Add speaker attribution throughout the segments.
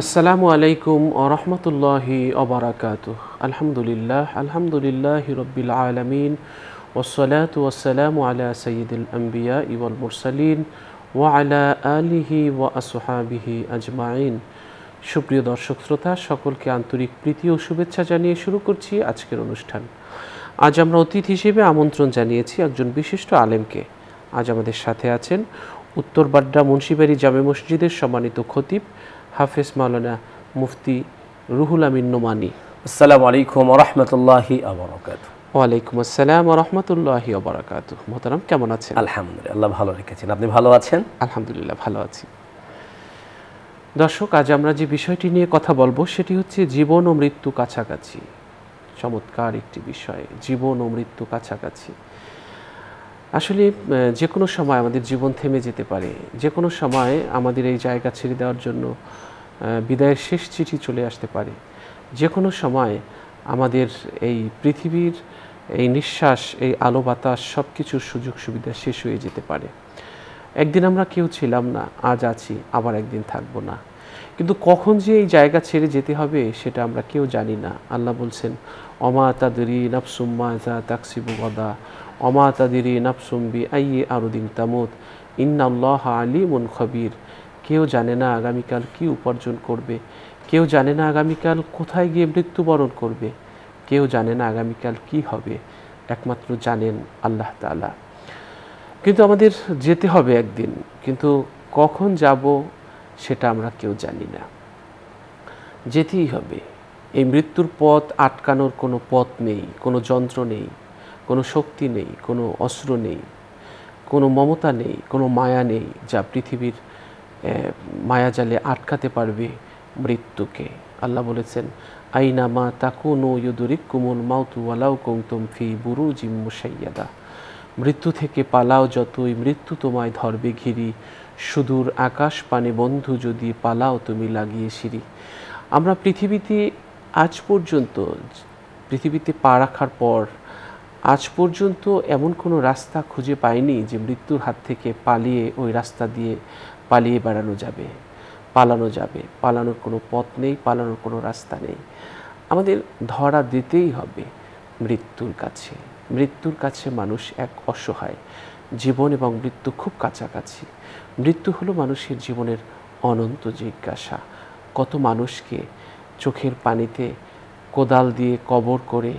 Speaker 1: আসসালামু আলাইকুম ওয়া রাহমাতুল্লাহি ওয়া বারাকাতুহু। আলহামদুলিল্লাহি রাব্বিল আলামিন ওয়াসসালাতু ওয়াসসালামু আলা সাইয়্যিদিল আমবিয়া ওয়াল মুরসালিন ওয়া আলা আলিহি ওয়া আসহাবিহি আজমাইন। সুপ্রিয় দর্শক শ্রোতা, সকলকে আন্তরিক প্রীতি ও শুভেচ্ছা জানিয়ে শুরু করছি আজকের অনুষ্ঠান। আজ আমরা অতিথি হিসেবে আমন্ত্রণ জানিয়েছি একজন বিশিষ্ট আলেমকে। আজ আমাদের সাথে আছেন উত্তর বাড্ডা মুন্সিবাড়ি জামে মসজিদের সম্মানিত খতিব হাফেজ মাওলানা মুফতি রুহুল আমিন নোমানী।
Speaker 2: আসসালামু আলাইকুম ওয়া রাহমাতুল্লাহি ওয়া বারাকাতুহু।
Speaker 1: ওয়ালাইকুম আসসালাম ওয়া রাহমাতুল্লাহি ওয়া বারাকাতুহু। মোহতারাম, কেমন আছেন?
Speaker 2: আলহামদুলিল্লাহ, আল্লাহ ভালো রেখেছেন। আপনি ভালো আছেন?
Speaker 1: আলহামদুলিল্লাহ, ভালো আছি। দর্শক, আজ আমরা যে বিষয়টি নিয়ে কথা বলবো সেটি হচ্ছে জীবন ও মৃত্যু কাছাকাছি। চমৎকার একটি বিষয়, জীবন ও মৃত্যু কাছাকাছি। আসলে যে কোনো সময় আমাদের জীবন থেমে যেতে পারে, যে কোনো সময় আমাদের এই জায়গা ছেড়ে দেওয়ার জন্য বিদায়ের শেষ চিঠি চলে আসতে পারে। যে কোনো সময় আমাদের এই পৃথিবীর এই নিঃশ্বাস, এই আলো বাতাস সব কিছুর সুযোগ সুবিধা শেষ হয়ে যেতে পারে। একদিন আমরা কেউ ছিলাম না, আজ আছি, আবার একদিন থাকবো না। কিন্তু কখন যে এই জায়গা ছেড়ে যেতে হবে সেটা আমরা কেউ জানি না। আল্লাহ বলছেন, অমা তাদরি নাফসুম মাযা তাকসিবু গাদা অমা তাদরি নাফসুম বিআইয়ি আরদিন তামুত ইন্নাল্লাহা আলিমুন খবীর। কেউ জানে না আগামীকাল কি উপার্জন করবে, কেউ জানে না আগামীকাল কোথায় গিয়ে মৃত্যুবরণ করবে, কেউ জানে না আগামীকাল কি হবে, একমাত্র জানেন আল্লাহ তাআলা। কিন্তু আমাদের যেতে হবে একদিন, কিন্তু কখন যাব সেটা আমরা কেউ জানি না। যেতেই হবে। এই মৃত্যুর পথ আটকানোর কোনো পথ নেই, কোনো যন্ত্র নেই, কোনো শক্তি নেই, কোনো অস্ত্র নেই, কোনো মমতা নেই, কোনো মায়া নেই যা পৃথিবীর মায়াজালে আটকাতে পারবে মৃত্যুকে। আল্লাহ বলেছেন, আইনা মা তাকুনু ইউদরিকুমুল মাউতু ওয়ালাউ কুনতুম ফি বুরুজিম মুশাইয়াদা। মৃত্যু থেকে পালাও যতই, মৃত্যু তোমায় ধরবে ঘিরি, সুদূর আকাশ পানে বন্ধু যদি পালাও তুমি লাগিয়ে সিঁড়ি। আমরা আজ পর্যন্ত পৃথিবীতে পা রাখার পর আজ পর্যন্ত এমন কোনো রাস্তা খুঁজে পাইনি যে মৃত্যুর হাত থেকে পালিয়ে ওই রাস্তা দিয়ে পালিয়ে বেড়ানো যাবে, পালানোর কোনো পথ নেই, পালানোর কোনো রাস্তা নেই। আমাদের ধরা দিতেই হবে মৃত্যুর কাছে। মৃত্যুর কাছে মানুষ এক অসহায়। জীবন এবং মৃত্যু খুব কাছাকাছি। মৃত্যু হলো মানুষের জীবনের অনন্ত জিজ্ঞাসা। কত মানুষকে চোখের পানিতে কোদাল দিয়ে কবর করে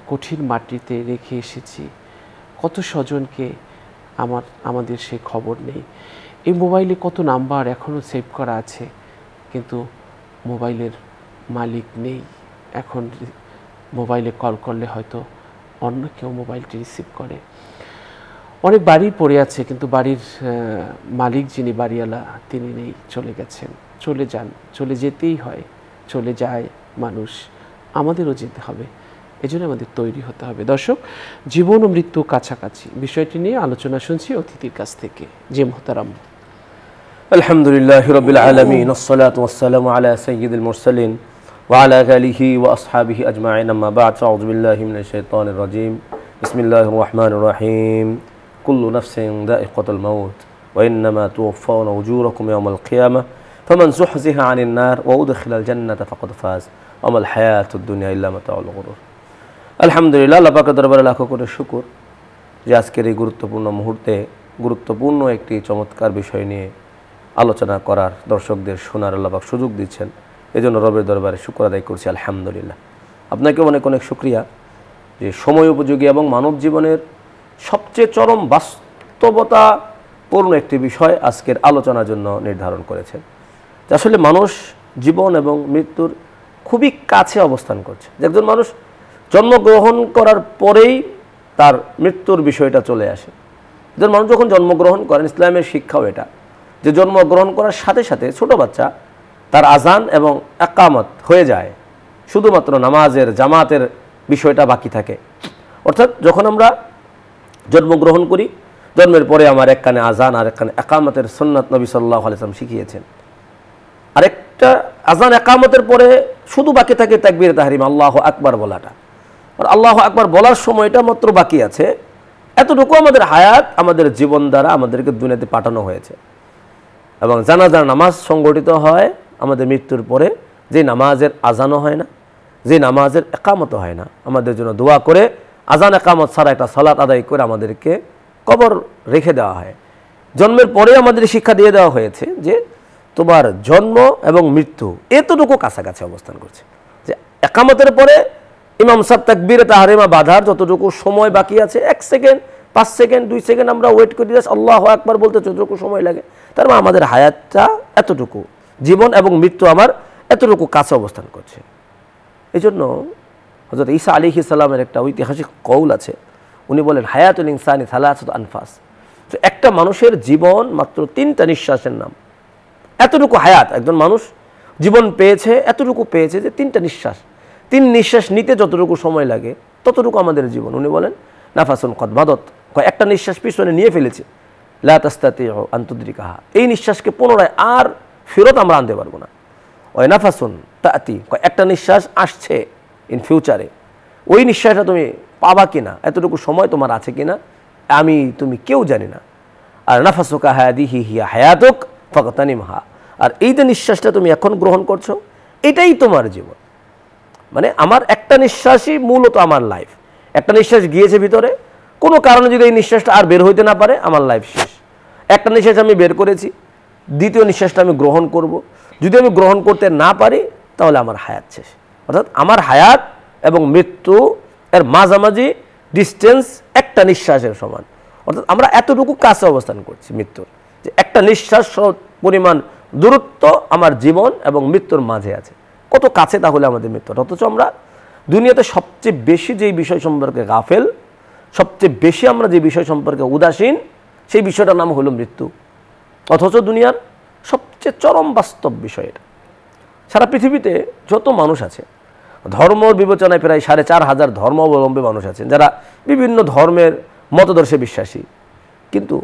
Speaker 1: কঠিন মাটিতে রেখে এসেছি, কত স্বজনকে আমাদের সে খবর নেই। এই মোবাইলে কত নাম্বার এখনও সেভ করা আছে, কিন্তু মোবাইলের মালিক নেই। এখন মোবাইলে কল করলে হয়তো অন্য কেউ মোবাইলটি রিসিভ করে। অনেক বাড়ি পড়ে আছে, কিন্তু বাড়ির মালিক যিনি বাড়িওয়ালা তিনি নেই, চলে গেছেন। চলে যান, চলে যেতেই হয়, চলে যায় মানুষ, আমাদেরও যেতে হবে। এজন্য আমাদের তৈরি হতে হবে। দর্শক, জীবন ও মৃত্যু কাছাকাছি বিষয়টি নিয়ে আলোচনা শুনছি অতিথির কাছ থেকে। জি মোহতারাম।
Speaker 2: আলহামদুলিল্লাহি রাব্বিল আলামিন ওয়াসসালাতু ওয়াসসালামু আলা সাইয়্যিদিল মুরসালিন ওয়া আলা আলিহি ওয়া আসহাবিহি আজমাইন, আম্মা বা'দ। আউযু বিল্লাহি মিনাশ শাইতানির রাজীম। বিসমিল্লাহির রহমানির রহিম। কুল্লু নাফসিন যায়িকাতুল মাউত ওয়া ইন্নামা তুওয়াফাউনা উজুরাকুম ইয়াওমাল কিয়ামাহ ফামান যুহজিহা আনিন নার ওয়া উদখিলাল জান্নাতা ফাকাদ ফাজ ওয়া মাল হায়াতুদ দুনিয়া ইল্লা মাতাউল গুরুর। আলহামদুলিল্লাহ, আল্লাহ পাকের দরবারে লাখো কোটি শুকর যে আজকের এই গুরুত্বপূর্ণ মুহূর্তে গুরুত্বপূর্ণ একটি চমৎকার বিষয় নিয়ে আলোচনা করার, দর্শকদের শোনার আল্লাহ পাক সুযোগ দিচ্ছেন। এজন্য রবের দরবারে শুকর আদায় করছি আলহামদুলিল্লাহ। আপনাকে অনেক অনেক শুকরিয়া যে সময় উপযোগী এবং মানব জীবনের সবচেয়ে চরম বাস্তবতাপূর্ণ একটি বিষয় আজকের আলোচনার জন্য নির্ধারণ করেছেন। আসলে মানুষ জীবন এবং মৃত্যুর খুবই কাছে অবস্থান করছে। একজন মানুষ জন্মগ্রহণ করার পরেই তার মৃত্যুর বিষয়টা চলে আসে। একজন মানুষ যখন জন্মগ্রহণ করেন, ইসলামের শিক্ষাও এটা যে জন্মগ্রহণ করার সাথে সাথে ছোট বাচ্চা তার আজান এবং একামত হয়ে যায়, শুধুমাত্র নামাজের জামাতের বিষয়টা বাকি থাকে। অর্থাৎ যখন আমরা জন্মগ্রহণ করি, জন্মের পরে আমার এক কানে আজান আর এক কানে একামতের সুন্নাত নবী সাল্লাল্লাহু আলাইহি ওয়াসাল্লাম শিখিয়েছেন। আরেকটা আজান একামতের পরে শুধু বাকি থাকে তাকবীরে তাহরিম, আল্লাহু আকবার বলাটা। আর আল্লাহু আকবার বলার সময়টা মাত্র বাকি আছে। এতটুকু আমাদের হায়াত, আমাদের জীবন দ্বারা আমাদেরকে দুনিয়াতে পাঠানো হয়েছে। এবং জানাজার নামাজ সংগঠিত হয় আমাদের মৃত্যুর পরে যে নামাজের আজানও হয় না, যে নামাজের একামতও হয় না, আমাদের জন্য দোয়া করে আজান একামত ছাড়া একটা সালাত আদায় করে আমাদেরকে কবর রেখে দেওয়া হয়। জন্মের পরে আমাদের শিক্ষা দিয়ে দেওয়া হয়েছে যে তোমার জন্ম এবং মৃত্যু এতটুকু কাছাকাছি অবস্থান করছে, যে একামতের পরে ইমাম সাহেব তাকবীরে তাহরিমা বাঁধার যতটুকু সময় বাকি আছে, 1 সেকেন্ড 5 সেকেন্ড 2 সেকেন্ড আমরা ওয়েট করি, আল্লাহু আকবার বলতে যতটুকু সময় লাগে, তার মানে আমাদের হায়াতটা এতটুকু, জীবন এবং মৃত্যু আমার এতটুকু কাছে অবস্থান করছে। এই জন্য হযরত ঈসা আলাইহিস সালামের একটা ঐতিহাসিক কওল আছে, উনি বলেন হায়াতুল ইনসানি সালাসাতু আনফাস, যে একটা মানুষের জীবন মাত্র 3টা নিঃশ্বাসের নাম। এতটুকু হায়াত, একজন মানুষ জীবন পেয়েছে, এতটুকু পেয়েছে যে 3টা নিঃশ্বাস, 3 নিঃশ্বাস নিতে যতটুকু সময় লাগে ততটুকু আমাদের জীবন। উনি বলেন নাফাসুন কদ মাদত, একটা নিঃশ্বাস পিছনে নিয়ে ফেলেছে, লা তাস্তাতিউ আন তুদরিকাহা, এই নিঃশ্বাসকে পুনরায় আর ফেরত আমরা আনতে পারবো না। ওই নাফাসুন তাতি, একটা নিঃশ্বাস আসছে ইন ফিউচারে, ওই নিঃশ্বাসটা তুমি পাবা কিনা, এতটুকু সময় তোমার আছে কিনা আমি তুমি কেউ জানি না। আর নাফাসুকা হায়াদিহি হিয়া হায়াতুক ফাকতানিমহা, আর এই যে নিঃশ্বাসটা তুমি এখন গ্রহণ করছো এটাই তোমার জীবন। মানে আমার একটা নিঃশ্বাসই মূলত আমার লাইফ। একটা নিঃশ্বাস গিয়েছে ভিতরে, কোনো কারণে যদি এই নিঃশ্বাসটা আর বের হইতে না পারে, আমার লাইফ শেষ। একটা নিঃশ্বাস আমি বের করেছি, দ্বিতীয় নিঃশ্বাসটা আমি গ্রহণ করব, যদি আমি গ্রহণ করতে না পারি তাহলে আমার হায়াত শেষ। অর্থাৎ আমার হায়াত এবং মৃত্যু এর মাঝামাঝি ডিস্টেন্স একটা নিঃশ্বাসের সমান। অর্থাৎ আমরা এতটুকু কাছে অবস্থান করছি মৃত্যুর, যে একটা নিঃশ্বাস পরিমাণ দূরত্ব আমার জীবন এবং মৃত্যুর মাঝে আছে। কত কাছে তাহলে আমাদের মৃত্যু! অথচ আমরা দুনিয়াতে সবচেয়ে বেশি যেই বিষয় সম্পর্কে গাফেল, সবচেয়ে বেশি আমরা যে বিষয় সম্পর্কে উদাসীন, সেই বিষয়টার নাম হলো মৃত্যু। অথচ দুনিয়ার সবচেয়ে চরম বাস্তব বিষয় এটা। সারা পৃথিবীতে যত মানুষ আছে, ধর্মর বিবেচনায় প্রায় 4500 ধর্মাবলম্বী মানুষ আছেন, যারা বিভিন্ন ধর্মের মতদর্শে বিশ্বাসী। কিন্তু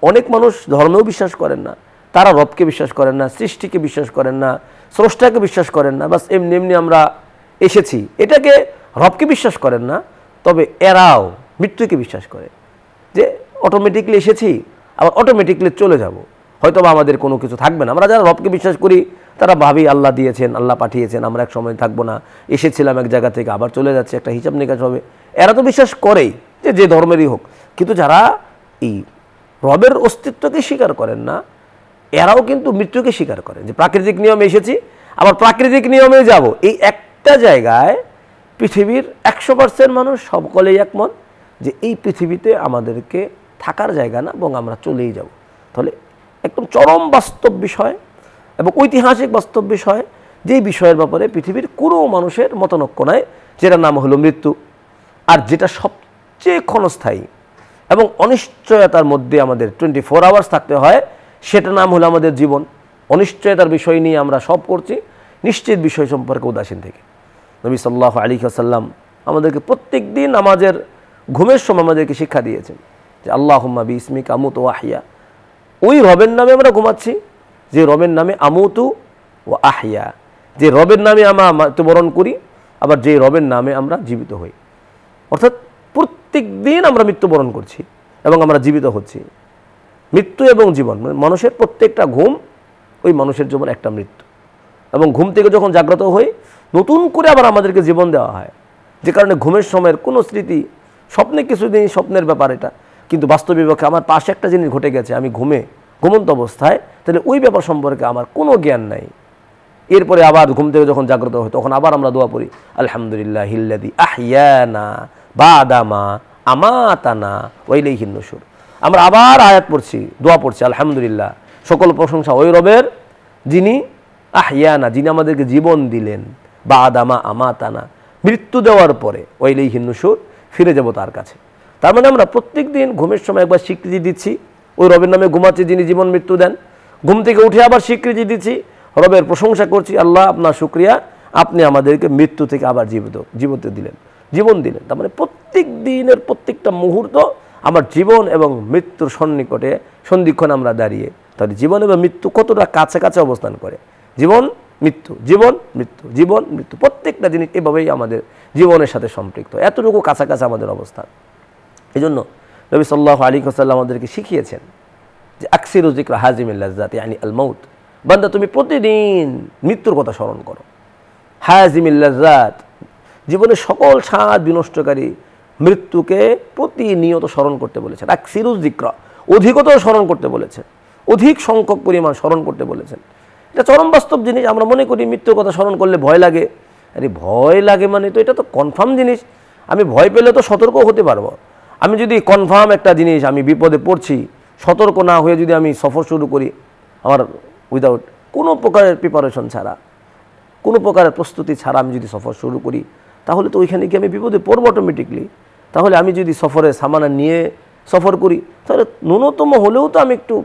Speaker 2: অনেক মানুষ ধর্মেও বিশ্বাস করেন না, তারা রবকে বিশ্বাস করেন না, সৃষ্টিকে বিশ্বাস করেন না, স্রষ্টাকে বিশ্বাস করেন না, বাস এমনি এমনি আমরা এসেছি এটাকে রবকে বিশ্বাস করেন না। তবে এরাও মৃত্যুকে বিশ্বাস করে, যে অটোমেটিকলি এসেছি আবার অটোমেটিকলি চলে যাব, হয়তো বা আমাদের কোনো কিছু থাকবে না। আমরা যারা রবকে বিশ্বাস করি তারা ভাবি আল্লাহ দিয়েছেন, আল্লাহ পাঠিয়েছেন, আমরা এক সময় থাকবো না, এসেছিলাম এক জায়গা থেকে আবার চলে যাচ্ছে, একটা হিসাব নিকাশ হবে। এরা তো বিশ্বাস করেই, যে ধর্মেরই হোক। কিন্তু যারা এই রবের অস্তিত্বকে স্বীকার করেন না, এরাও কিন্তু মৃত্যুকে স্বীকার করেন, যে প্রাকৃতিক নিয়মে এসেছি আবার প্রাকৃতিক নিয়মে যাব। এই একটা জায়গায় পৃথিবীর 100% মানুষ সকলেই একমত যে এই পৃথিবীতে আমাদেরকে থাকার জায়গা না, এবং আমরা চলেই যাব। তাহলে একদম চরম বাস্তব বিষয় এবং ঐতিহাসিক বাস্তব বিষয়, যেই বিষয়ের ব্যাপারে পৃথিবীর কোনো মানুষের মতনৈক্য নাই, যেটার নাম হলো মৃত্যু। আর যেটা সবচেয়ে ক্ষণস্থায়ী এবং অনিশ্চয়তার মধ্যে আমাদের 24 আওয়ার্স থাকতে হয়, সেটার নাম হলো আমাদের জীবন। অনিশ্চয়তার বিষয় নিয়ে আমরা সব করছি, নিশ্চিত বিষয় সম্পর্কে উদাসীন থেকে। নবী সাল্লাল্লাহু আলাইহি ওয়াসাল্লাম আমাদেরকে প্রত্যেক দিন আমাদের ঘুমের সময় আমাদেরকে শিক্ষা দিয়েছেন যে আল্লাহুম্মা বিইসমিকা আমুতু ওয়া আহইয়া, ওই রবের নামে আমরা ঘুমাচ্ছি যে রবের নামে আমুতু ওয়া আহইয়া, যে রবের নামে আমরা মৃত্যুবরণ করি, আবার যে রবের নামে আমরা জীবিত হই। অর্থাৎ প্রত্যেক দিন আমরা মৃত্যুবরণ করছি এবং আমরা জীবিত হচ্ছি। মৃত্যু এবং জীবন, মানুষের প্রত্যেকটা ঘুম ওই মানুষের জীবন একটা মৃত্যু, এবং ঘুম থেকে যখন জাগ্রত হই নতুন করে আবার আমাদেরকে জীবন দেওয়া হয়। যে কারণে ঘুমের সময়ের কোনো স্মৃতি, স্বপ্নে কিছুদিন স্বপ্নের ব্যাপার এটা, কিন্তু বাস্তবিক পক্ষে আমার পাশে একটা জিনিস ঘটে গেছে, আমি ঘুমন্ত অবস্থায়, তাহলে ওই ব্যাপার সম্পর্কে আমার কোনো জ্ঞান নাই। এরপরে আবার ঘুম থেকে যখন জাগ্রত হয় তখন আবার আমরা দোয়া পড়ি আলহামদুলিল্লাহিল্লাযী আহইয়ানা বা'দা মা আমাতানা ওয়া ইলাইহিন নুশুর। আমরা আবার আয়াত পড়ছি, দোয়া পড়ছি, আলহামদুলিল্লাহ, সকল প্রশংসা ওই রবের যিনি আহইয়ানা, যিনি আমাদেরকে জীবন দিলেন, বা'দা মা আমাতানা, মৃত্যু দেওয়ার পরে ওয়া ইলাইহিন নুশুর, ফিরে যাব তার কাছে। তার মানে আমরা প্রত্যেক দিন ঘুমের সময় একবার স্বীকৃতি দিচ্ছি ওই রবের নামে ঘুমাচ্ছি যিনি জীবন মৃত্যু দেন, ঘুম থেকে উঠে আবার স্বীকৃতি দিচ্ছি, রবের প্রশংসা করছি, আল্লাহ আপনার শুকরিয়া, আপনি আমাদেরকে মৃত্যু থেকে আবার জীবন দিলেন। তার মানে প্রত্যেক দিনের প্রত্যেকটা মুহূর্ত আমার জীবন এবং মৃত্যুর সন্ধিক্ষণ আমরা দাঁড়িয়ে। তাহলে জীবন এবং মৃত্যু কতটা কাছাকাছি অবস্থান করে, জীবন মৃত্যু, জীবন মৃত্যু, জীবন মৃত্যু, প্রত্যেকটা জিনিস এভাবেই আমাদের জীবনের সাথে সম্পৃক্ত, এতটুকু কাছাকাছি আমাদের অবস্থান। এই জন্য নবী সাল্লাল্লাহু আলাইহি ওয়াসাল্লাম আমাদেরকে শিখিয়েছেন যে আকসিরু যিকরা হাজিমিল লাজ্জাত, ইয়ানি আল মাউত, বান্দা তুমি প্রতিদিন মৃত্যুর কথা স্মরণ করো। হায়াজিমিল লাজ্জাত, জীবনের সকল স্বাদ বিনষ্টকারী মৃত্যুকে প্রতিনিয়ত স্মরণ করতে বলেছেন। আকসিরুজ যিকরা, অধিকতর স্মরণ করতে বলেছেন, অধিক সংখ্যক পরিমাণ স্মরণ করতে বলেছেন। এটা চরম বাস্তব জিনিস। আমরা মনে করি মৃত্যুর কথা স্মরণ করলে ভয় লাগে। আরে ভয় লাগে মানে তো এটা তো কনফার্ম জিনিস। আমি ভয় পেলে তো সতর্ক হতে পারবো। আমি যদি কনফার্ম একটা জিনিস, আমি বিপদে পড়ছি, সতর্ক না হয়ে যদি আমি সফর শুরু করি, আমার উইদাউট কোনো প্রকারের প্রিপারেশন ছাড়া, কোনো প্রকারের প্রস্তুতি ছাড়া আমি যদি সফর শুরু করি, তাহলে তো ওইখানে গিয়ে আমি বিপদে পড়বো অটোমেটিকলি। তাহলে আমি যদি সফরে সামানা নিয়ে সফর করি, তাহলে ন্যূনতম হলেও তো আমি একটু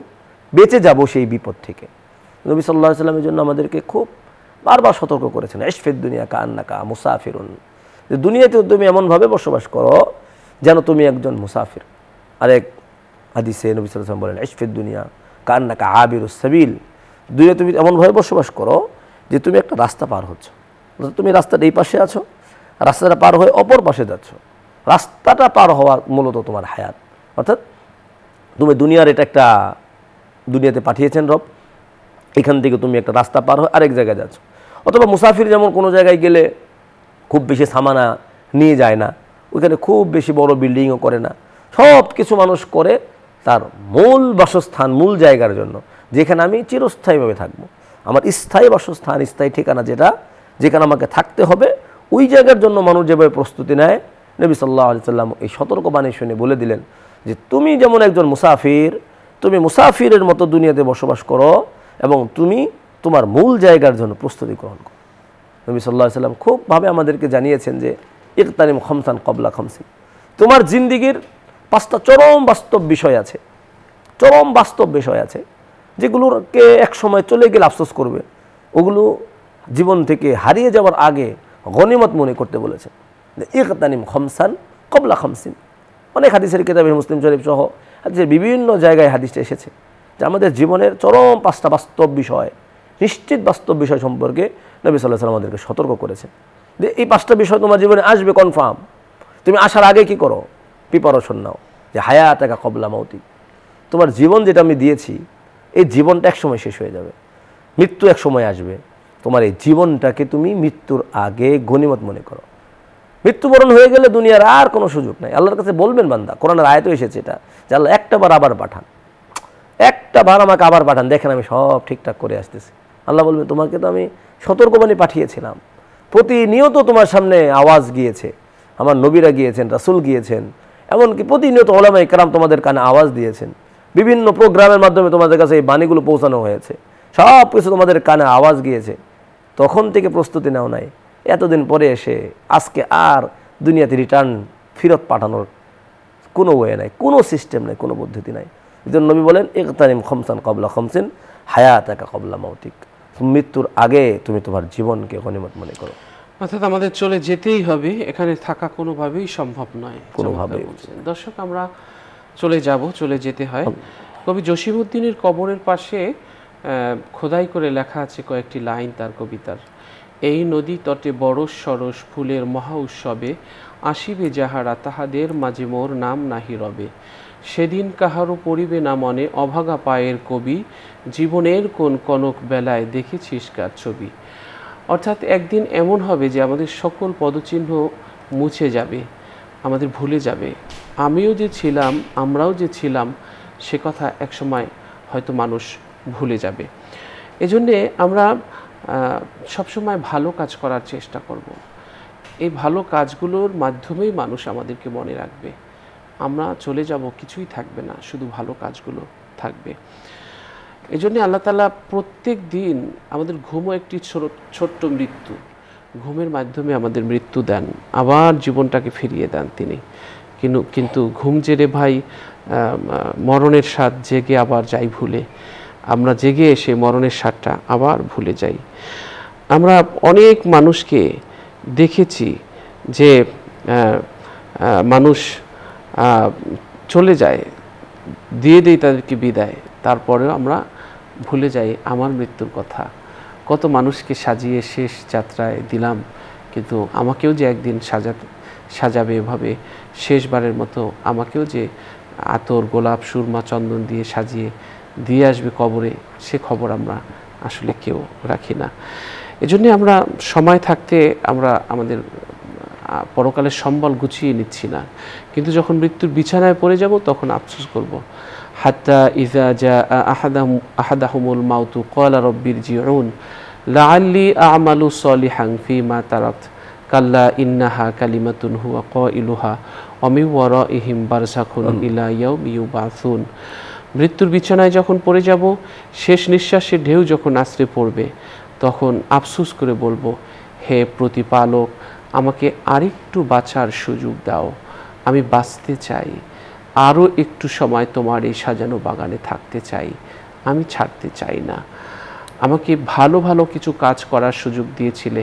Speaker 2: বেঁচে যাব সেই বিপদ থেকে। নবী সাল্লাল্লাহু আলাইহি ওয়াসাল্লামের জন্য আমাদেরকে খুব বারবার সতর্ক করেছেন, ইশফিদ দুনিয়া কান্নাকা মুসাফিরুন, যে দুনিয়াতে তুমি এমনভাবে বসবাস করো যেন তুমি একজন মুসাফির। আরেক হাদিসে নবী সাল্লাল্লাহু আলাইহি ওয়াসাল্লাম বলেন, ইশফিদ দুনিয়া কান্নাকা আবিরুস সাবিল, দুনিয়া তুমি এমনভাবে বসবাস করো যে তুমি একটা রাস্তা পার হচ্ছ। তুমি রাস্তার এই পাশে আছো, রাস্তাটা পার হয়ে অপর পাশে যাচ্ছ। রাস্তাটা পার হওয়া মূলত তোমার হায়াত, অর্থাৎ তুমি দুনিয়ার এটা একটা, দুনিয়াতে পাঠিয়েছেন রব, এখান থেকে তুমি একটা রাস্তা পার হয়ে আরেক জায়গায় যাচ্ছ। অথবা মুসাফির যেমন কোনো জায়গায় গেলে খুব বেশি সামানা নিয়ে যায় না, ওইখানে খুব বেশি বড় বিল্ডিংও করে না, সব কিছু মানুষ করে তার মূল বাসস্থান, মূল জায়গার জন্য, যেখানে আমি চিরস্থায়ীভাবে থাকবো, আমার স্থায়ী বাসস্থান, স্থায়ী ঠিকানা, যেটা যেখানে আমাকে থাকতে হবে, ওই জায়গার জন্য মানুষ যেভাবে প্রস্তুতি নেয়, নবী সাল্লাল্লাহু আলাইহি ওয়াসাল্লাম এই সতর্কবাণী শুনে বলে দিলেন যে তুমি যেমন একজন মুসাফির, তুমি মুসাফিরের মতো দুনিয়াতে বসবাস করো এবং তুমি তোমার মূল জায়গার জন্য প্রস্তুতি গ্রহণ করো। নবী সাল্লাল্লাহু আলাইহি ওয়াসাল্লাম খুবভাবে আমাদেরকে জানিয়েছেন যে ইকতানিম খামসান ক্বাবলা খামসিন, তোমার জিন্দিগির 5টা চরম বাস্তব বিষয় আছে, চরম বাস্তব বিষয় আছে, যেগুলোকে এক সময় চলে গেলে আফসোস করবে, ওগুলো জীবন থেকে হারিয়ে যাওয়ার আগে গনিমত মনে করতে বলেছেন। ইকতানিম খামসান ক্বাবলা খামসিন, অনেক হাদিসের কিতাবে, মুসলিম শরীফ সহ হাদিসের বিভিন্ন জায়গায় হাদিসটা এসেছে যে আমাদের জীবনের চরম 5টা বাস্তব বিষয়, নিশ্চিত বাস্তব বিষয় সম্পর্কে নবী সাল্লাল্লাহু আলাইহি ওয়াসাল্লাম আমাদেরকে সতর্ক করেছেন যে এই 5টা বিষয় তোমার জীবনে আসবে কনফার্ম। তুমি আসার আগে কি করো? প্রিপারেশন নাও, যে হায়াতাকা ক্বাবলা মাউতিক, তোমার জীবন যেটা আমি দিয়েছি, এই জীবনটা এক সময় শেষ হয়ে যাবে, মৃত্যু এক সময় আসবে, তোমার এই জীবনটাকে তুমি মৃত্যুর আগে গনিমত মনে করো। মৃত্যুবরণ হয়ে গেলে দুনিয়ার আর কোনো সুযোগ নাই। আল্লাহর কাছে বলবেন বান্দা, কোরআনের আয়াতও এসেছে এটা, যে আল্লাহ একটা বার আবার পাঠান, একটা বার আমাকে আবার পাঠান, দেখেন আমি সব ঠিকঠাক করে আসতেছি। আল্লাহ বলবেন তোমাকে তো আমি সতর্কবাণী পাঠিয়েছিলাম, প্রতিনিয়ত তোমার সামনে আওয়াজ গিয়েছে, আমার নবীরা গিয়েছেন, রাসূল গিয়েছেন, এমনকি প্রতিনিয়ত উলামায়ে কেরাম তোমাদের কানে আওয়াজ দিয়েছেন, বিভিন্ন প্রোগ্রামের মাধ্যমে তোমাদের কাছে এই বাণীগুলো পৌঁছানো হয়েছে, সব কিছু তোমাদের কানে আওয়াজ গিয়েছে, তখন থেকে প্রস্তুতি নাও নাই, এতদিন পরে এসে আজকে আর দুনিয়াতে রিটার্ন ফেরত পাঠানোর কোনো ওয়ে নাই, কোনো সিস্টেম নাই, কোনো পদ্ধতি নাই। এই জন্য নবী বলেন ইকতানিম খামসান ক্বাবলা খামসিন হায়াতাকা ক্বাবলা মাউতিক, মৃত্যুর আগে তুমি তোমার জীবনকে গনিমত মনে করো।
Speaker 1: অর্থাৎ আমাদের চলে যেতেই হবে, এখানে থাকা কোনোভাবেই সম্ভব নয়,
Speaker 2: কোনোভাবেই।
Speaker 1: দর্শক আমরা চলে যাব, চলে যেতে হয়। কবি জসিমউদ্দিনের কবরের পাশে খোদাই করে লেখা আছে কয়েকটি লাইন তার কবিতার। এই নদী তটে বড় সরস ফুলের মহা উৎসবে, আসিবে যাহারা তাহাদের মাঝে মোর নাম নাহি রবে। সেদিন কাহারও পড়িবে না মনে অভাগা পায়ের কবি, জীবনের কোন কনক বেলায় দেখেছিস কার ছবি। অর্থাৎ একদিন এমন হবে যে আমাদের সকল পদচিহ্ন মুছে যাবে, আমাদের ভুলে যাবে, আমিও যে ছিলাম, আমরাও যে ছিলাম, সে কথা একসময় হয়তো মানুষ ভুলে যাবে। এজন্যে আমরা সবসময় ভালো কাজ করার চেষ্টা করব। এই ভালো কাজগুলোর মাধ্যমেই মানুষ আমাদেরকে মনে রাখবে। আমরা চলে যাব, কিছুই থাকবে না, শুধু ভালো কাজগুলো থাকবে। এজন্য আল্লাহ তাআলা প্রত্যেক দিন আমাদের ঘুমও একটি ছোট্ট মৃত্যু, ঘুমের মাধ্যমে আমাদের মৃত্যু দেন, আবার জীবনটাকে ফিরিয়ে দেন তিনি। কিন্তু ঘুম জেরে ভাই মরণের স্বাদ জেগে আবার যাই ভুলে, আমরা জেগে এসে মরণের স্বাদটা আবার ভুলে যাই। আমরা অনেক মানুষকে দেখেছি যে মানুষ চলে যায়, দিয়ে দেয় তাদেরকে বিদায়, তারপরেও আমরা ভুলে যাই আমার মৃত্যুর কথা। কত মানুষকে সাজিয়ে শেষ যাত্রায় দিলাম, কিন্তু আমাকেও যে একদিন সাজাবে এভাবে, শেষবারের মতো আমাকেও যে আতর, গোলাপ, সুরমা, চন্দন দিয়ে সাজিয়ে দিয়ে আসবে কবরে, সে খবর আমরা আসলে কেউ রাখি না। এজন্য আমরা সময় থাকতে আমরা আমাদের পরকালের সম্বল গুছিয়ে নিচ্ছি না, কিন্তু যখন মৃত্যুর বিছানায় পড়ে যাব তখন আফসোস করব। হাত্তা ইজা জা আহাদাহুমুল মাউতু ক্বালা রব্বিরজিউন লাআল্লি আ'মালু সলিহান ফীমা তারাকত কাল্লা ইন্নাহা কালিমাতুন হুয়া কাইলুহা ওয়া মিন ওয়ারাইহিম বারযাখুন ইলা ইয়াউমি ইউবাসুন। মৃত্যুর বিছানায় যখন পড়ে যাব, শেষ নিঃশ্বাসের ঢেউ যখন আছড়ে পড়বে, তখন আফসোস করে বলবো, হে প্রতিপালক, আমাকে আরেকটু বাঁচার সুযোগ দাও, আমি বাঁচতে চাই, আরও একটু সময় তোমার এই সাজানো বাগানে থাকতে চাই, আমি ছাড়তে চাই না। আমাকে ভালো ভালো কিছু কাজ করার সুযোগ দিয়েছিলে,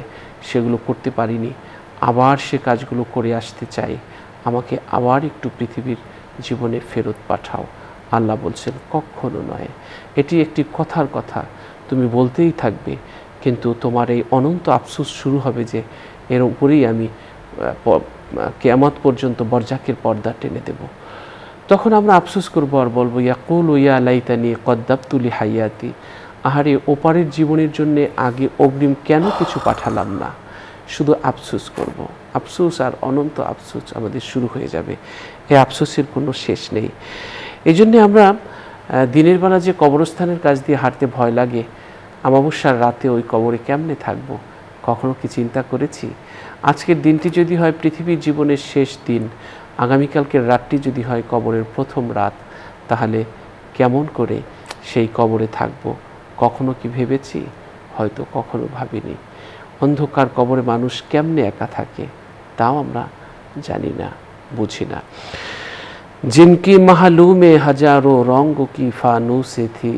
Speaker 1: সেগুলো করতে পারিনি, আবার সে কাজগুলো করে আসতে চাই, আমাকে আবার একটু পৃথিবীর জীবনে ফেরত পাঠাও। আল্লাহ বলছেন, কখনো নয়, এটি একটি কথার কথা, তুমি বলতেই থাকবে, কিন্তু তোমার এই অনন্ত আফসোস শুরু হবে যে এর উপরেই আমি কিয়ামত পর্যন্ত বরজাকের পর্দা টেনে দেব। তখন আমরা আফসোস করবো আর বলবো, ইয়াকুলু ইয়া লাইতানি কদ্দাবতু লি হায়াতি, আহারে ওপারের জীবনের জন্য আগে অগ্রিম কেন কিছু পাঠালাম না। শুধু আফসোস করব, আফসোস আর অনন্ত আফসোস আমাদের শুরু হয়ে যাবে, এই আফসোসের কোনো শেষ নেই। এই জন্যে আমরা দিনের বেলা যে কবরস্থানের কাছ দিয়ে হাঁটতে ভয় লাগে, অমাবস্যার রাতে ওই কবরে কেমনে থাকবো, কখনো কি চিন্তা করেছি? আজকের দিনটি যদি হয় পৃথিবীর জীবনের শেষ দিন, আগামীকালকের রাতটি যদি হয় কবরের প্রথম রাত, তাহলে কেমন করে সেই কবরে থাকব, কখনো কি ভেবেছি? হয়তো কখনো ভাবিনি। অন্ধকার কবরে মানুষ কেমনে একা থাকে তাও আমরা জানি না, বুঝি না। जिनकी महलूमे हजारों रंग की फानूसे थी,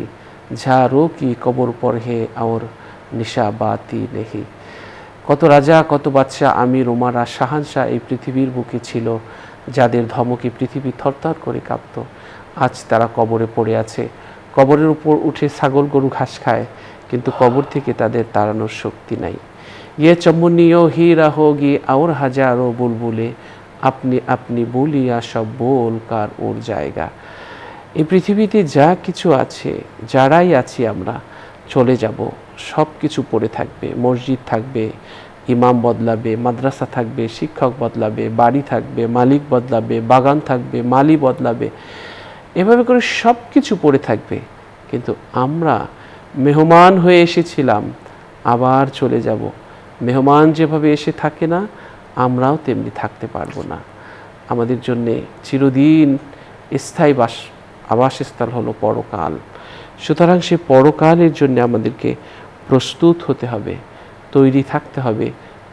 Speaker 1: झारों की कब्र पर है और निशा बाती नहीं। কত রাজা, কত বাদশাহ, আমির, ওমারা, শাহানশাহ এই পৃথিবীর বুকে ছিল, যাদের ধমকে পৃথিবী থরথর করে কাঁপত। আজ তারা কবরে পড়ে আছে, কবরের উপর উঠে ছাগল গরু ঘাস খায়, কিন্তু কবর থেকে তাদের তাড়ানোর শক্তি নাই। ইয়ে চমনিও हीरा होगी और हजारों बुलबुले আপনি আপনি বলিয়া সব বল কার ওর জায়গা। এই পৃথিবীতে যা কিছু আছে, যারাই আছি আমরা, চলে যাব, সব কিছু পড়ে থাকবে। মসজিদ থাকবে, ইমাম বদলাবে, মাদ্রাসা থাকবে, শিক্ষক বদলাবে, বাড়ি থাকবে, মালিক বদলাবে, বাগান থাকবে, মালি বদলাবে, এভাবে করে সব কিছু পড়ে থাকবে। কিন্তু আমরা মেহমান হয়ে এসেছিলাম, আবার চলে যাব। মেহমান যেভাবে এসে থাকে না, আমরাও তেমনি থাকতে পারবো না। আমাদের জন্যে চিরদিন স্থায়ী আবাসস্থল হলো পরকাল। সুতরাং সে পরকালের জন্য আমাদেরকে প্রস্তুত হতে হবে, তৈরি থাকতে হবে,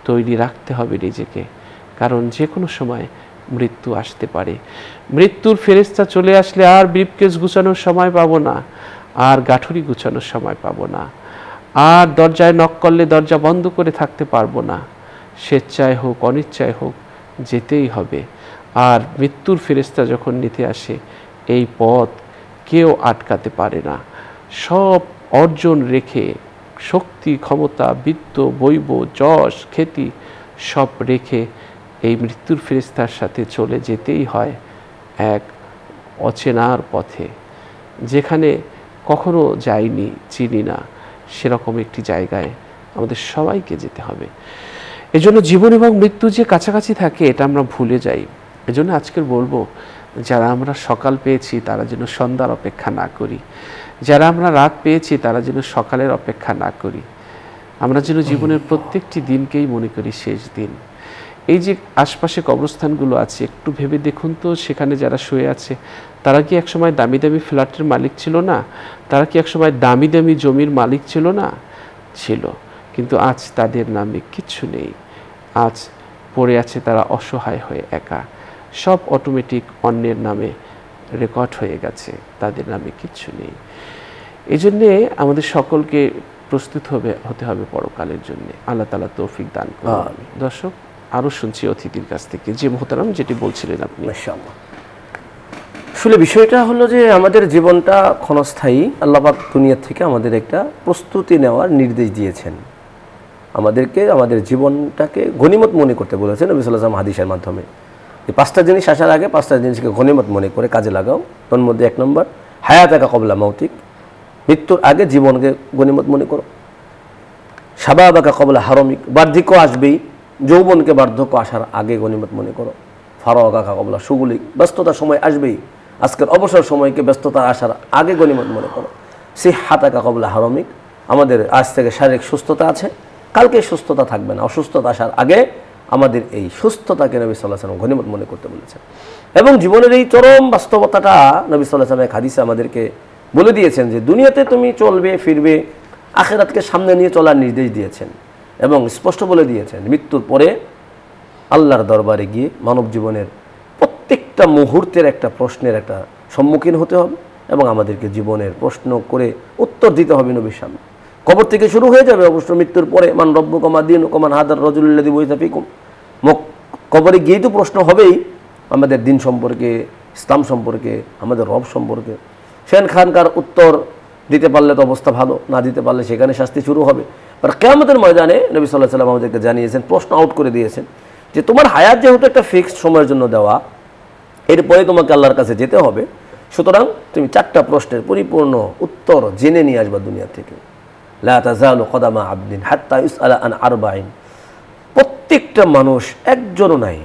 Speaker 1: তৈরি রাখতে হবে নিজেকে, কারণ যে কোনো সময় মৃত্যু আসতে পারে। মৃত্যুর ফেরেশতা চলে আসলে আর ব্রিফকেস গুছানোর সময় পাবো না, আর গাঠুরি গুছানোর সময় পাবো না, আর দরজায় নক করলে দরজা বন্ধ করে থাকতে পারবো না। স্বেচ্ছায় হোক অনিচ্ছায় হোক যেতেই হবে। আর মৃত্যুর ফেরেশতা যখন নিতে আসে, এই পথ কেউ আটকাতে পারে না। সব অর্জন রেখে, শক্তি, ক্ষমতা, বিত্ত, বৈভ, যশ, খ্যাতি সব রেখে এই মৃত্যুর ফেরেশতার সাথে চলে যেতেই হয় এক অচেনার পথে, যেখানে কখনো যাইনি, চিনি না, সেরকম একটি জায়গায় আমাদের সবাইকে যেতে হবে। এজন্য জীবন এবং মৃত্যু যে কাছাকাছি থাকে এটা আমরা ভুলে যাই। এজন্য আজকের বলবো, যারা আমরা সকাল পেয়েছি তারা যেন সন্ধ্যার অপেক্ষা না করি, যারা আমরা রাত পেয়েছি তারা যেন সকালের অপেক্ষা না করি। আমরা যেন জীবনের প্রত্যেকটি দিনকেই মনে করি শেষ দিন। এই যে আশপাশে কবরস্থানগুলো আছে, একটু ভেবে দেখুন তো, সেখানে যারা শুয়ে আছে তারা কি একসময় দামি দামি ফ্ল্যাটের মালিক ছিল না? তারা কি একসময় দামি দামি জমির মালিক ছিল না? ছিল, কিন্তু আজ তাদের নামে কিচ্ছু নেই। আজ পড়ে আছে তারা অসহায় হয়ে একা, সব অটোমেটিক অন্যের নামে রেকর্ড হয়ে গেছে, তাদের নামে কিচ্ছু নেই। এই জন্যে আমাদের সকলকে প্রস্তুত হতে হবে পরকালের জন্য। আল্লাহ তাআলা তৌফিক দান করুন। দর্শক, আরও শুনছি অতিথির কাছ থেকে, যে মোহতারাম যেটি বলছিলেন আপনি।
Speaker 2: মাশাআল্লাহ। আসলে বিষয়টা হলো যে আমাদের জীবনটা ক্ষণস্থায়ী। আল্লাহ পাক দুনিয়া থেকে আমাদের একটা প্রস্তুতি নেওয়ার নির্দেশ দিয়েছেন, আমাদেরকে আমাদের জীবনটাকে গনিমত মনে করতে বলেছেন নবী সাল্লাল্লাহু আলাইহি ওয়াসাল্লাম হাদিসের মাধ্যমে। এই পাঁচটা জিনিস আসার আগে পাঁচটা জিনিসকে গনিমত মনে করে কাজে লাগাও। তোর মধ্যে 1 নম্বর, হায়াতাকা কবলা মাউতিক, মৃত্যুর আগে জীবনকে গনিমত মনে করো। শাবাবাকা কবলা হারমিক, বার্ধক্য আসবেই, যৌবনকে বার্ধক্য আসার আগে গনিমত মনে করো। ফারাগাকা কবলা সুগুলিক, ব্যস্ততার সময় আসবেই, আজকের অবসর সময়কে ব্যস্ততা আসার আগে গনিমত মনে করো। সিহাতাকা কবলা হারমিক, আমাদের আজ থেকে শারীরিক সুস্থতা আছে, কালকে সুস্থতা থাকবে না, অসুস্থতা আসার আগে আমাদের এই সুস্থতাকে নবী সাল্লাল্লাহু আলাইহি ওয়াসাল্লাম গনিমত মনে করতে বলেছেন। এবং জীবনের এই চরম বাস্তবতাটা নবী সাল্লাল্লাহু আলাইহি ওয়াসাল্লাম হাদিসে আমাদেরকে বলে দিয়েছেন যে দুনিয়াতে তুমি চলবে ফিরবে, আখিরাতকে সামনে নিয়ে চলার নির্দেশ দিয়েছেন এবং স্পষ্ট বলে দিয়েছেন মৃত্যুর পরে আল্লাহর দরবারে গিয়ে মানব জীবনের প্রত্যেকটা মুহূর্তের একটা প্রশ্নের একটা সম্মুখীন হতে হবে এবং আমাদেরকে জীবনের প্রশ্ন করে উত্তর দিতে হবে নবীর সামনে। কবর থেকে শুরু হয়ে যাবে অবশ্য মৃত্যুর পরে, মান রব্বুকা মা দীনুকা মান হাদার রাজুলুল্লাযী বুইসা ফীকুম। কবরে গিয়েই তো প্রশ্ন হবেই আমাদের দিন সম্পর্কে, ইসলাম সম্পর্কে, আমাদের রব সম্পর্কে। সেন খানকার উত্তর দিতে পারলে তো অবস্থা ভালো, না দিতে পারলে সেখানে শাস্তি শুরু হবে। আর কিয়ামতের ময়দানে নবী সাল্লাল্লাহু আলাইহি ওয়াসাল্লাম আমাদেরকে জানিয়েছেন, প্রশ্ন আউট করে দিয়েছেন যে তোমার হায়াত যেহেতু একটা ফিক্সড সময়ের জন্য দেওয়া, এরপরে তোমাকে আল্লাহর কাছে যেতে হবে, সুতরাং তুমি 4টা প্রশ্নের পরিপূর্ণ উত্তর জেনে নিয়ে আসবা দুনিয়া থেকে। লা তাযালু কদামা আবদিন হাত্তা ইউসআলা আন আরবাইন, প্রত্যেকটা মানুষ একজনও নাই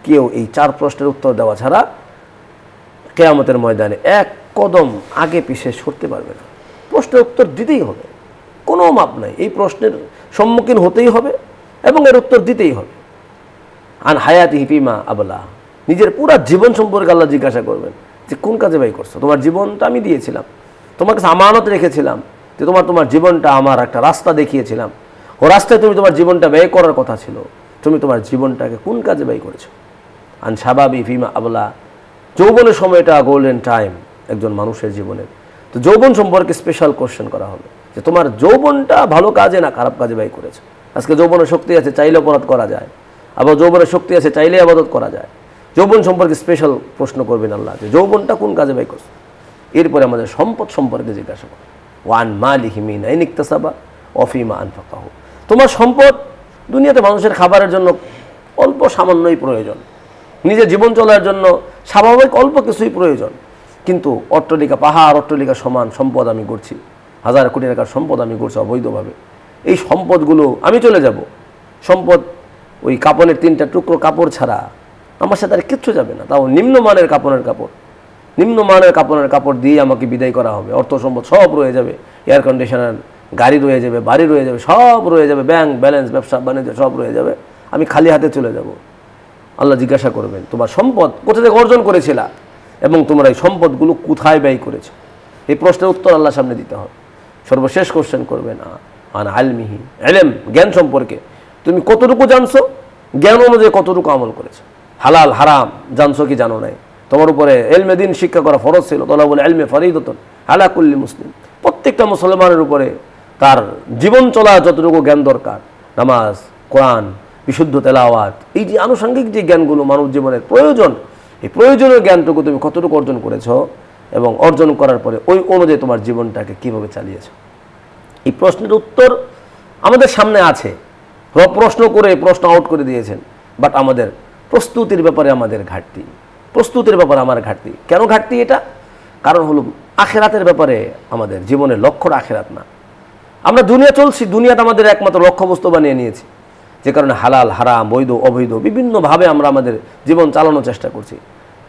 Speaker 2: কেউ এই 4 প্রশ্নের উত্তর দেওয়া ছাড়া কিয়ামতের ময়দানে এক কদম আগে পিছে সরতে পারবে না। প্রশ্নের উত্তর দিতেই হবে, কোনো মাপ নাই, এই প্রশ্নের সম্মুখীন হতেই হবে এবং এর উত্তর দিতেই হবে। আন হায়াতিহি ফিমা আবলা, নিজের পুরো জীবন সম্পর্কে আল্লাহ জিজ্ঞাসা করবেন যে কোন কাজে ব্যয় করছো, তোমার জীবনটা আমি দিয়েছিলাম, তোমার কাছে আমানত রেখেছিলাম, যে তোমার জীবনটা আমার একটা রাস্তা দেখিয়েছিলাম, ও রাস্তায় তুমি তোমার জীবনটা ব্যয় করার কথা ছিল, তুমি তোমার জীবনটাকে কোন কাজে ব্যয় করেছো। আন শাবাবি ফিমা আবলা, যৌবনের সময়টা গোল্ডেন টাইম একজন মানুষের জীবনের। তো যৌবন সম্পর্কে স্পেশাল কোশ্চেন করা হবে যে তোমার যৌবনটা ভালো কাজে না খারাপ কাজে ব্যয় করেছো। আজকে যৌবনের শক্তি আছে, চাইলে অপরাধ করা যায়, আবার যৌবনের শক্তি আছে, চাইলে আবাদত করা যায়। যৌবন সম্পর্কে স্পেশাল প্রশ্ন করবেন আল্লাহ যে যৌবনটা কোন কাজে ব্যয় করছো। এরপরে আমাদের সম্পদ সম্পর্কে জিজ্ঞাসা করো, ওয়ান মালিহি মিন আইন ইকতাসাবা ওয়া ফিমা আনফাকাহু, তোমার সম্পদ দুনিয়াতে মানুষের খাবারের জন্য অল্প সামান্যই প্রয়োজন, নিজের জীবন চলার জন্য স্বাভাবিক অল্প কিছুই প্রয়োজন, কিন্তু অট্টালিকা, পাহাড় অট্টালিকা সমান সম্পদ আমি করছি, 1000 কোটি টাকার সম্পদ আমি করছি অবৈধভাবে, এই সম্পদগুলো আমি চলে যাব। সম্পদ ওই কাপড়ের 3টা টুকরো কাপড় ছাড়া আমার সাথে আর কিচ্ছু যাবে না, তাও নিম্নমানের কাপড়ের কাপড় দিয়ে আমাকে বিদায় করা হবে। অর্থ সম্পদ সব রয়ে যাবে, এয়ার কন্ডিশনার, গাড়ি রয়ে যাবে, বাড়ি রয়ে যাবে, সব রয়ে যাবে, ব্যাংক ব্যালেন্স, ব্যবসা বাণিজ্য সব রয়ে যাবে, আমি খালি হাতে চলে যাব। আল্লাহ জিজ্ঞাসা করবেন তোমার সম্পদ কোথা থেকে অর্জন করেছিলা এবং তোমরা এই সম্পদগুলো কোথায় ব্যয় করেছো। এই প্রশ্নের উত্তর আল্লাহর সামনে দিতে হবে। সর্বশেষ কোশ্চেন করবেন আন আলমিহি, ইলম, জ্ঞান সম্পর্কে তুমি কতটুকু জানছো, জ্ঞান অনুযায়ী কতটুকু আমল করেছো। হালাল হারাম জানছো কি জানো নাই, তোমার উপরে ইলমে দিন শিক্ষা করা ফরজ ছিল, তালাবুল ইলমি ফরিদাতুন আলা কুল্লি মুসলিম, প্রত্যেকটা মুসলমানের উপরে তার জীবন চলা যতটুকু জ্ঞান দরকার, নামাজ, কোরআন, বিশুদ্ধ তেলাওয়াত, এই যে আনুষঙ্গিক যে জ্ঞানগুলো মানব জীবনের প্রয়োজন, এই প্রয়োজনীয় জ্ঞানটুকু তুমি কতটুকু অর্জন করেছো এবং অর্জন করার পরে ওই অনুযায়ী তোমার জীবনটাকে কিভাবে চালিয়েছো। এই প্রশ্নের উত্তর আমাদের সামনে আছে, প্রশ্ন করে প্রশ্ন আউট করে দিয়েছেন, বাট আমাদের প্রস্তুতির ব্যাপারে আমাদের ঘাটতি, আমার ঘাটতি। কেন ঘাটতি এটা? কারণ হলো আখেরাতের ব্যাপারে আমাদের জীবনের লক্ষ্যটা আখেরাত না। আমরা দুনিয়া চলছি, দুনিয়াটা আমাদের একমাত্র লক্ষ্যবস্তু বানিয়ে নিয়েছি, যে কারণে হালাল হারাম, বৈধ অবৈধ বিভিন্নভাবে আমরা আমাদের জীবন চালানোর চেষ্টা করছি,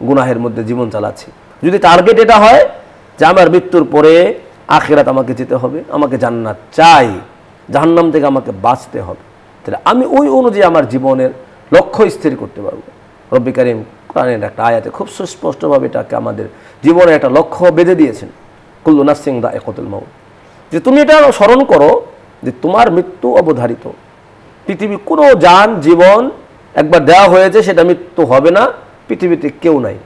Speaker 2: গুনাহের মধ্যে জীবন চালাচ্ছি। যদি টার্গেট এটা হয় যে আমার মৃত্যুর পরে আখিরাত আমাকে যেতে হবে, আমাকে জান্নাত চাই, জাহান্নাম থেকে আমাকে বাঁচতে হবে, তাহলে আমি ওই অনুযায়ী আমার জীবনের লক্ষ্য স্থির করতে পারবো। রব্বি কারীম কোরআনের একটা আয়াতে খুব সুস্পষ্টভাবে এটাকে আমাদের জীবনের একটা লক্ষ্য বেঁধে দিয়েছেন, কুল্লু নাফসিন যায়িকাতুল মাউত, যে তুমি এটা স্মরণ করো যে তোমার মৃত্যু অবধারিত। পৃথিবীর কোনো যান জীবন একবার দেওয়া হয়েছে, সেটা মৃত্যু হবে না, পৃথিবীতে কেউ নাই।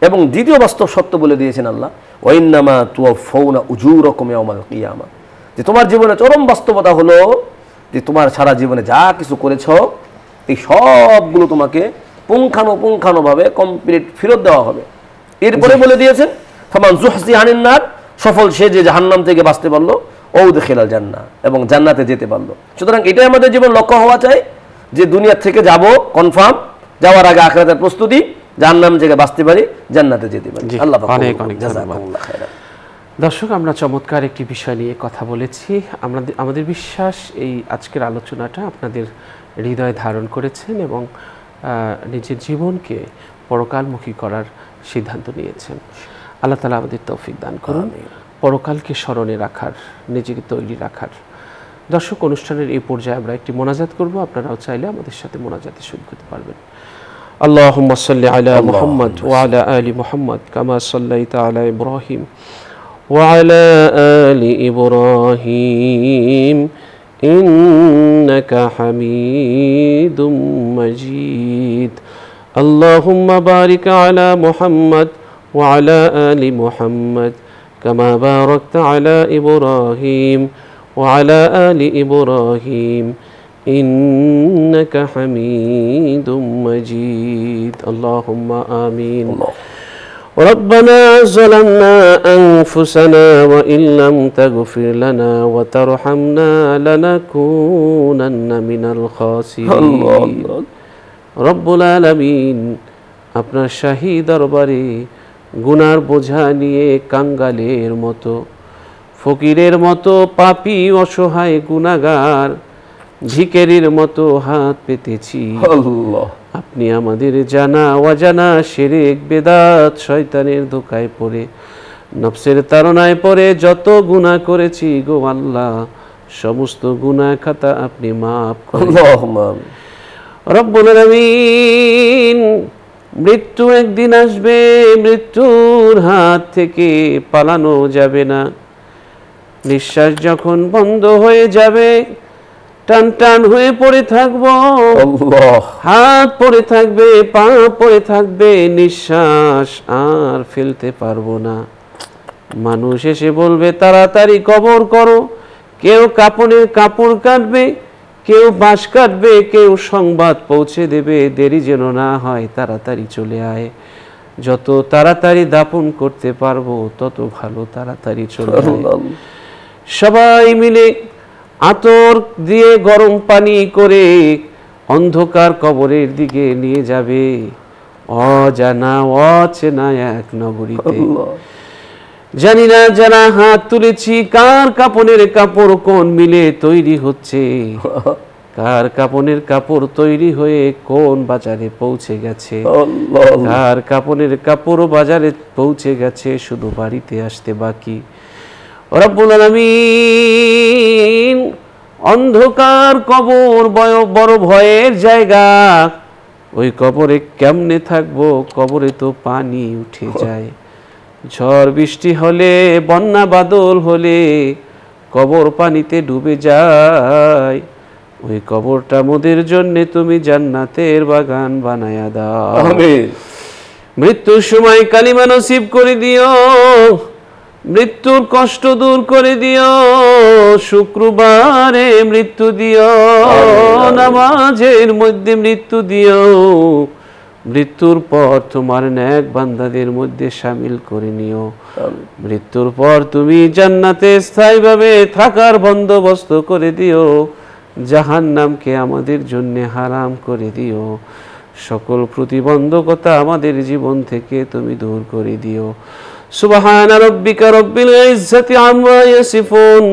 Speaker 2: এবং দ্বিতীয় বাস্তব সত্য বলে দিয়েছেন আল্লাহ, ওয়াইন্নামা তুওয়াফাউনা উজুরাকুম ইয়াওমাল কিয়ামা, যে তোমার জীবনে চরম বাস্তবতা হলো যে তোমার সারা জীবনে যা কিছু করেছ এই সবগুলো তোমাকে পুঙ্খানুপুঙ্খানুভাবে কমপ্লিট ফেরত দেওয়া হবে। এরপরে বলে দিয়েছেন ফামান যুহজিহা আনিন নার, সফল সে যে জাহান্নাম থেকে বাঁচতে পারলো, ওয়াদখিলাল জান্নাহ, এবং জান্নাতে যেতে পারলো। সুতরাং এটাই আমাদের জীবন লক্ষ্য হওয়া চাই যে দুনিয়া থেকে যাব কনফার্ম, যাওয়ার আগে আখিরাতের প্রস্তুতি, জাহান্নাম থেকে বাঁচতে পারি, জান্নাতে যেতে পারি। আল্লাহ পাক
Speaker 1: অনেক অনেক ধন্যবাদ। দর্শক, আমরা চমৎকার একটি বিষয় নিয়ে কথা বলেছি। আমাদের বিশ্বাস এই আজকের আলোচনাটা আপনাদের হৃদয়ে ধারণ করেছেন এবং নিজের জীবনকে পরকালমুখী করার সিদ্ধান্ত নিয়েছেন। আল্লাহ তাআলা আমাদের তৌফিক দান করুন, পরকালকে স্মরণে রাখার, নিজেকে তৈরি রাখার। দর্শক, অনুষ্ঠানের এই পর্যায়ে আমরা একটি মোনাজাত করব। আপনারাও চাইলে আমাদের সাথে মোনাজাতে শরীক হতে পারবেন। আল্লাহুম্মা সাল্লি আলা মুহাম্মদ ওয়া আলা আলি মুহাম্মদ কামা সাল্লাইতা আলা ইব্রাহিম وعلى آل إبراهيم إنك حميد مجيد اللهم بارك على محمد وعلى آل محمد كما باركت على إبراهيم وعلى آل إبراهيم إنك حميد مجيد اللهم آمين ربنا ظلمنا أنفسنا وإن لم تغفر لنا وترحمنا لنكونن من الخاسرين রব্বুল আলামিন, আপনার শাহী দরবারে গুনার বোঝা নিয়ে কাঙ্গালের মতো, ফকিরের মতো, পাপী অসহায় গুনাহগার ভিখারির মতো হাত পেতেছি। আপনি আমাদের জানা অজানা শিরক বেদাত শয়তানের ধোঁকায় পড়ে, নফসের তাড়নায় পড়ে যত গুনাহ করেছি গো আল্লাহ, সমস্ত গুনাহ খাতা আপনি মাফ করুন। রব্বুল আলামিন, মৃত্যু একদিন আসবে, মৃত্যুর হাত থেকে পালানো যাবে না। নিঃশ্বাস যখন বন্ধ হয়ে যাবে, টান টান হয়ে পড়ে থাকবো, হাত পড়ে থাকবে, পা পড়ে থাকবে, নিঃশ্বাস আর ফেলতে পারবো না। মানুষ এসে বলবে তাড়াতাড়ি কবর করো। কেউ কাপড়ের কাপড় কাটবে, কেউ বাঁশ কাটবে, কেউ সংবাদ পৌঁছে দেবে, দেরি যেন না হয়, তাড়াতাড়ি চলে আয়। যত তাড়াতাড়ি দাফন করতে পারবো তত ভালো, তাড়াতাড়ি চলে আয়। সবাই মিলে আতর দিয়ে গরম পানি করে অন্ধকার কবরের দিকে নিয়ে যাবে, অজানা অচেনা এক নগরীতে। জানি না যারা হাত তুলেছি কার কাপড়ের কাপড় কোন মিলে তৈরি হচ্ছে, কার কাপড়ের কাপড় তৈরি হয়ে কোন বাজারে পৌঁছে গেছে, কার কাপড়ের কাপড় বাজারে পৌঁছে গেছে, শুধু বাড়িতে আসতে বাকি। রব্বুল আলামিন, অন্ধকার কবর বড় ভয়ের জায়গা। ওই কবরে কেমনে থাকবো? কবরে তো পানি উঠে যায়। ঝড় বৃষ্টি হলে, বন্যা বাদল হলে কবর পানিতে ডুবে যায়। ওই কবরটা মোদের জন্য তুমি জান্নাতের বাগান বানায়া দাও। আমিন। মৃত্যুর সময় কালিমা নসিব করে দিও, মৃত্যুর কষ্ট দূর করে দিও, শুক্রবারে মৃত্যু দিও, নামাজের মধ্যে মৃত্যু দিও, মৃত্যুর পর তোমার নেক বান্দাদের মধ্যে শামিল করে নিও। মৃত্যুর পর তুমি জান্নাতে স্থায়ীভাবে থাকার বন্দোবস্ত করে দিও, জাহান্নামকে আমাদের জন্য হারাম করে দিও, সকল প্রতিবন্ধকতা আমাদের জীবন থেকে তুমি দূর করে দিও। سبحان ربك رب العزة عما يصفون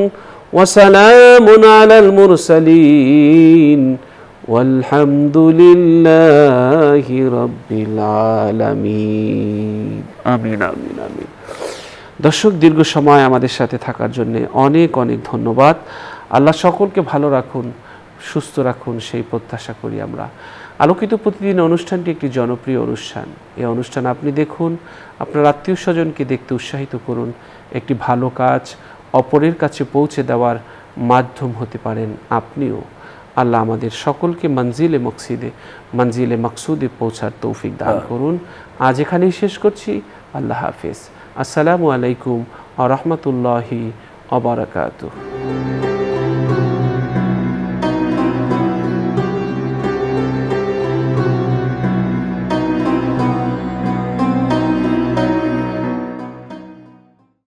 Speaker 1: وسلام على المرسلين والحمد لله رب العالمين آمين آمين آمين। দর্শক, দীর্ঘ সময় আমাদের সাথে থাকার জন্য অনেক অনেক ধন্যবাদ। আল্লাহ সকলকে ভালো রাখুন, সুস্থ রাখুন, সেই প্রত্যাশা করি আমরা। আলোকিত প্রতিদিন অনুষ্ঠানটি একটি জনপ্রিয় অনুষ্ঠান। এই অনুষ্ঠান আপনি দেখুন, আপনার আত্মীয় স্বজনকে দেখতে উৎসাহিত করুন। একটি ভালো কাজ অপরের কাছে পৌঁছে দেওয়ার মাধ্যম হতে পারেন আপনিও। আল্লাহ আমাদের সকলকে মঞ্জিলে মকসুদে পৌঁছার তৌফিক দান করুন। আজ এখানেই শেষ করছি। আল্লাহ হাফেজ। আসসালামু আলাইকুম ওয়া রাহমাতুল্লাহি ওয়া বারাকাতুহু।